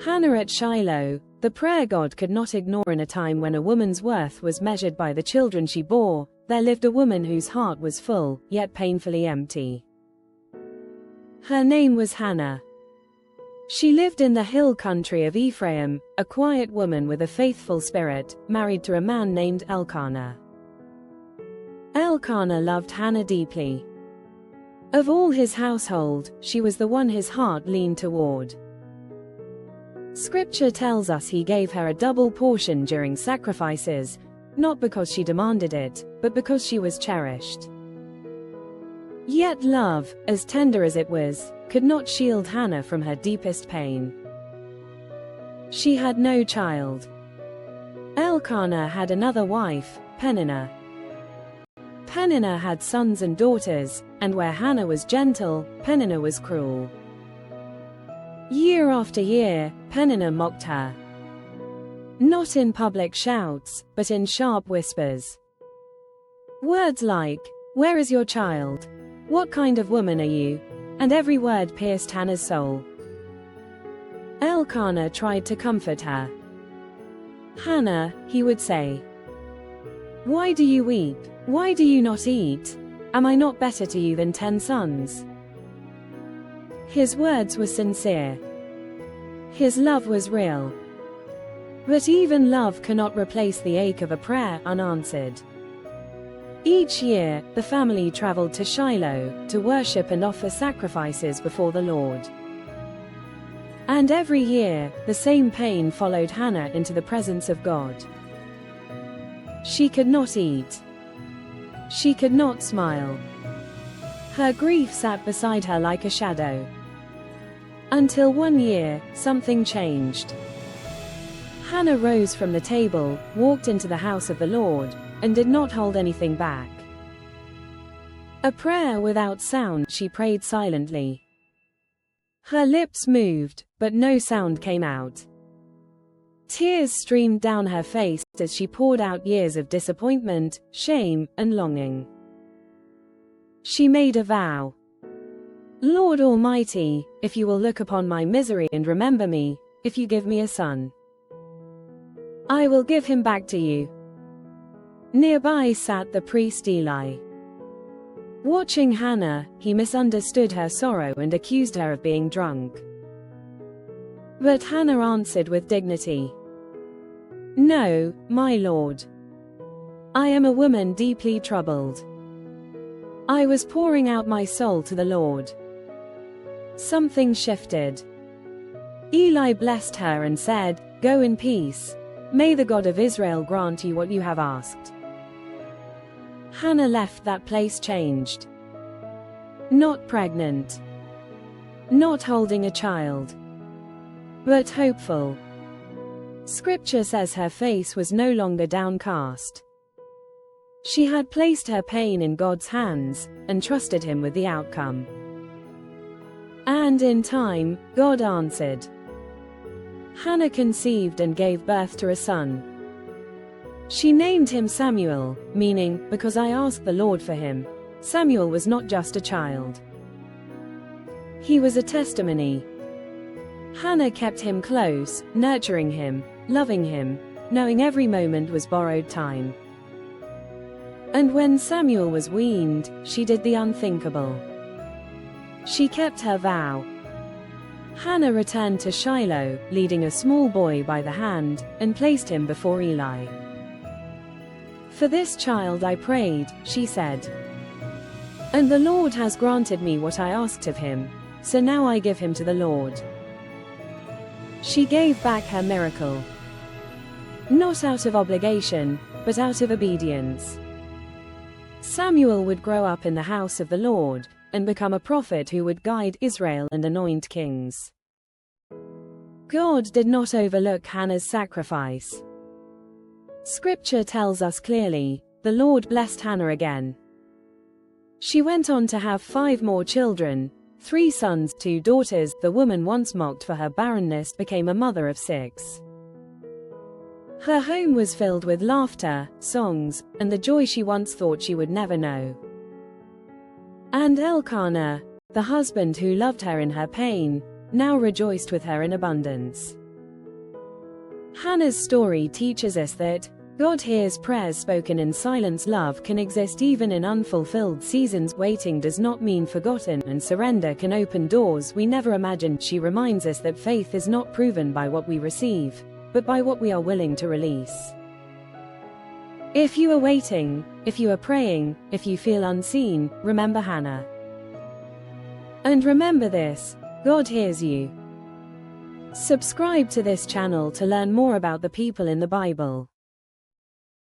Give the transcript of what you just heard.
Hannah at Shiloh, the prayer God could not ignore. In a time when a woman's worth was measured by the children she bore, there lived a woman whose heart was full, yet painfully empty. Her name was Hannah. She lived in the hill country of Ephraim, a quiet woman with a faithful spirit, married to a man named Elkanah. Elkanah loved Hannah deeply. Of all his household, she was the one his heart leaned toward. Scripture tells us he gave her a double portion during sacrifices, not because she demanded it, but because she was cherished. Yet love, as tender as it was, could not shield Hannah from her deepest pain. She had no child. Elkanah had another wife, Peninnah. Peninnah had sons and daughters, and where Hannah was gentle, Peninnah was cruel. Year after year, Peninnah mocked her. Not in public shouts, but in sharp whispers. Words like, "Where is your child? What kind of woman are you?" And every word pierced Hannah's soul. Elkanah tried to comfort her. "Hannah," he would say, "why do you weep? Why do you not eat? Am I not better to you than 10 sons?" His words were sincere. His love was real. But even love cannot replace the ache of a prayer unanswered. Each year, the family traveled to Shiloh to worship and offer sacrifices before the Lord. And every year, the same pain followed Hannah into the presence of God. She could not eat. She could not smile. Her grief sat beside her like a shadow. Until one year, something changed. Hannah rose from the table, walked into the house of the Lord, and did not hold anything back. A prayer without sound, she prayed silently. Her lips moved, but no sound came out. Tears streamed down her face as she poured out years of disappointment, shame, and longing. She made a vow. "Lord Almighty, if you will look upon my misery and remember me, if you give me a son, I will give him back to you." Nearby sat the priest Eli. Watching Hannah, he misunderstood her sorrow and accused her of being drunk. But Hannah answered with dignity, "No, my lord. I am a woman deeply troubled. I was pouring out my soul to the Lord." Something shifted. Eli blessed her and said, "Go in peace. May the God of Israel grant you what you have asked." Hannah left that place changed. Not pregnant. Not holding a child. But hopeful. Scripture says her face was no longer downcast. She had placed her pain in God's hands, and trusted Him with the outcome. And in time, God answered. Hannah conceived and gave birth to a son. She named him Samuel, meaning, "Because I asked the Lord for him." Samuel was not just a child. He was a testimony. Hannah kept him close, nurturing him, loving him, knowing every moment was borrowed time. And when Samuel was weaned, she did the unthinkable. She kept her vow. Hannah returned to Shiloh, leading a small boy by the hand, and placed him before Eli. "For this child I prayed," she said. "And the Lord has granted me what I asked of him, so now I give him to the Lord." She gave back her miracle. Not out of obligation, but out of obedience. Samuel would grow up in the house of the Lord, and become a prophet who would guide Israel and anoint kings. God did not overlook Hannah's sacrifice. Scripture tells us clearly, the Lord blessed Hannah again. She went on to have 5 more children, 3 sons, 2 daughters. The woman once mocked for her barrenness became a mother of 6. Her home was filled with laughter, songs, and the joy she once thought she would never know. And Elkanah, the husband who loved her in her pain, now rejoiced with her in abundance. Hannah's story teaches us that God hears prayers spoken in silence. Love can exist even in unfulfilled seasons. Waiting does not mean forgotten, and surrender can open doors we never imagined. She reminds us that faith is not proven by what we receive, but by what we are willing to release. If you are waiting, if you are praying, if you feel unseen, remember Hannah. And remember this: God hears you. Subscribe to this channel to learn more about the people in the Bible.